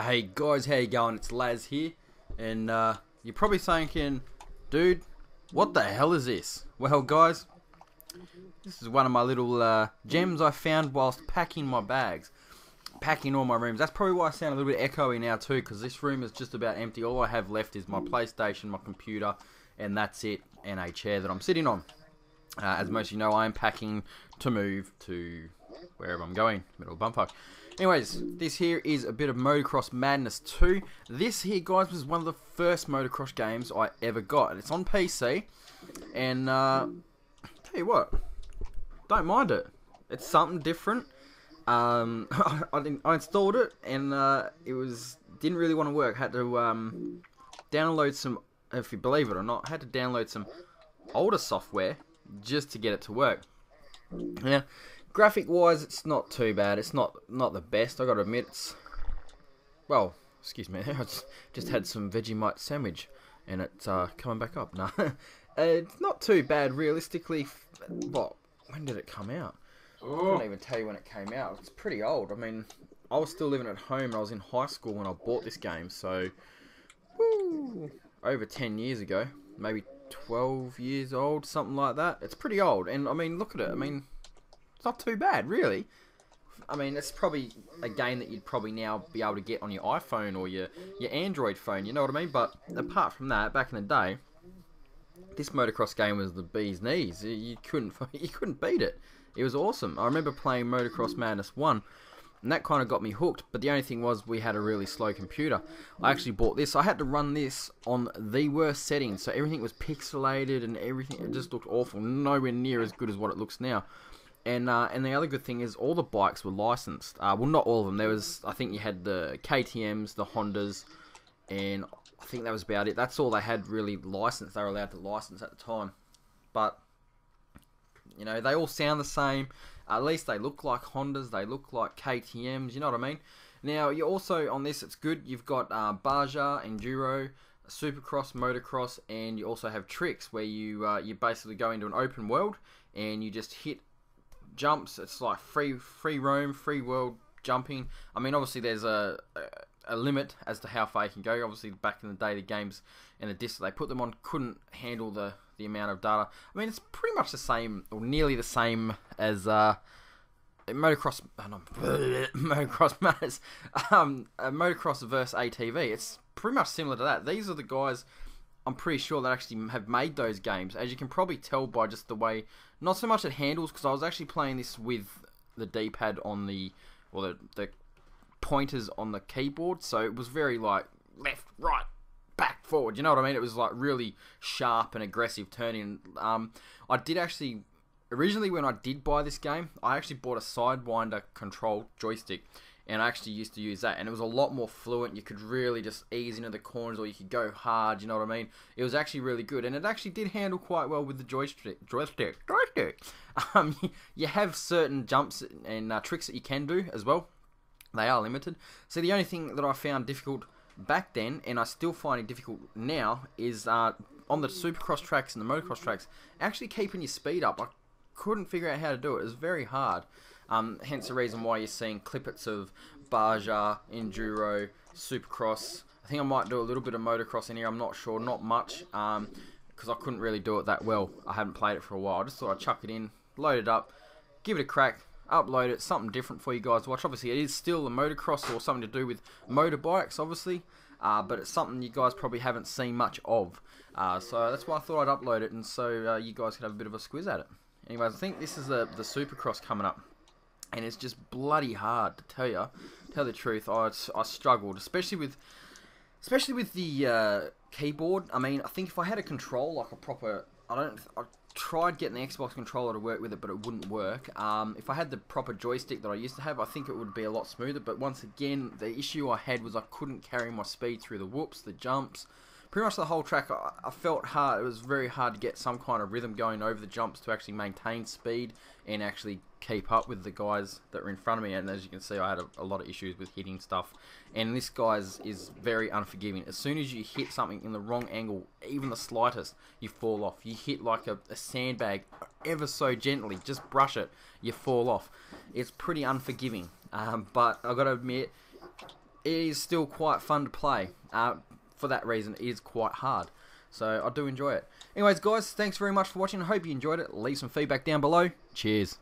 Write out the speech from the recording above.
Hey guys, how you going? It's Laz here, and you're probably thinking, dude, what the hell is this? Well guys, this is one of my little gems I found whilst packing my bags, packing all my rooms. That's probably why I sound a little bit echoey now too, because this room is just about empty. All I have left is my PlayStation, my computer, and that's it, and a chair that I'm sitting on. As most of you know, I am packing to move to wherever I'm going, middle of bumfuck. Anyways, this here is a bit of MotoCross Madness 2. This here, guys, was one of the first motocross games I ever got. And it's on PC. And, tell you what, don't mind it. It's something different. I installed it, and didn't really want to work. Had to download some, if you believe it or not, had to download some older software just to get it to work. Yeah. Graphic wise, it's not too bad. It's not the best, I gotta admit. It's, well, excuse me, I just had some Vegemite sandwich and it's coming back up. No, it's not too bad realistically. But when did it come out? I can't even tell you when it came out. It's pretty old. I mean, I was still living at home and I was in high school when I bought this game, so over 10 years ago, maybe 12 years old, something like that. It's pretty old, and I mean, look at it. I mean, it's not too bad, really. I mean, it's probably a game that you'd probably now be able to get on your iPhone or your Android phone, you know what I mean? But apart from that, back in the day, this motocross game was the bee's knees. You couldn't beat it. It was awesome. I remember playing MotoCross Madness 1, and that kind of got me hooked. But the only thing was we had a really slow computer. I actually bought this. I had to run this on the worst settings, so everything was pixelated and everything. It just looked awful. Nowhere near as good as what it looks now. And the other good thing is all the bikes were licensed. Well, not all of them. There was, I think you had the KTMs, the Hondas, and I think that was about it. That's all they had really licensed. They were allowed to license at the time. But, you know, they all sound the same. At least they look like Hondas. They look like KTMs. You know what I mean? Now, you also, on this, it's good. You've got Baja, Enduro, Supercross, Motocross, and you also have tricks where you basically go into an open world and you just hit jumps. It's like free roam, free world jumping. I mean, obviously there's a limit as to how far you can go. Obviously back in the day, the games and the disc they put them on couldn't handle the amount of data. I mean, it's pretty much the same, or nearly the same as motocross Madness, motocross versus ATV. It's pretty much similar to that. These are the guys, I'm pretty sure, that actually have made those games. As you can probably tell by just the way, not so much it handles, because I was actually playing this with the D-pad on the pointers on the keyboard, so it was very like left, right, back, forward. You know what I mean? It was like really sharp and aggressive turning. I did actually, originally when I did buy this game, I actually bought a Sidewinder control joystick. And I actually used to use that, and it was a lot more fluent. You could really just ease into the corners, or you could go hard, you know what I mean? It was actually really good, and it actually did handle quite well with the joystick. You have certain jumps and tricks that you can do as well. They are limited. So the only thing that I found difficult back then, and I still find it difficult now, is on the Supercross tracks and the Motocross tracks, actually keeping your speed up. I couldn't figure out how to do it. It was very hard. Hence the reason why you're seeing clippets of Baja, Enduro, Supercross. I think I might do a little bit of motocross in here. I'm not sure, not much, because I couldn't really do it that well. I haven't played it for a while. I just thought I'd chuck it in, load it up, give it a crack, upload it, something different for you guys to watch. Obviously, it is still a motocross or something to do with motorbikes, obviously, but it's something you guys probably haven't seen much of. So that's why I thought I'd upload it, and so you guys could have a bit of a squiz at it. Anyways, I think this is the Supercross coming up. And it's just bloody hard to tell the truth. I struggled, especially with the keyboard. I mean, I think if I had a control like a proper, I tried getting the Xbox controller to work with it, but it wouldn't work. If I had the proper joystick that I used to have, I think it would be a lot smoother. But once again, the issue I had was I couldn't carry my speed through the whoops, the jumps. Pretty much the whole track, I felt hard. It was very hard to get some kind of rhythm going over the jumps to actually maintain speed and actually keep up with the guys that were in front of me. And as you can see, I had a lot of issues with hitting stuff. And this guy's is very unforgiving. As soon as you hit something in the wrong angle, even the slightest, you fall off. You hit like a sandbag ever so gently, just brush it, you fall off. It's pretty unforgiving. But I've got to admit, it is still quite fun to play. For that reason, it is quite hard. So I do enjoy it. Anyways, guys, thanks very much for watching. I hope you enjoyed it. Leave some feedback down below. Cheers.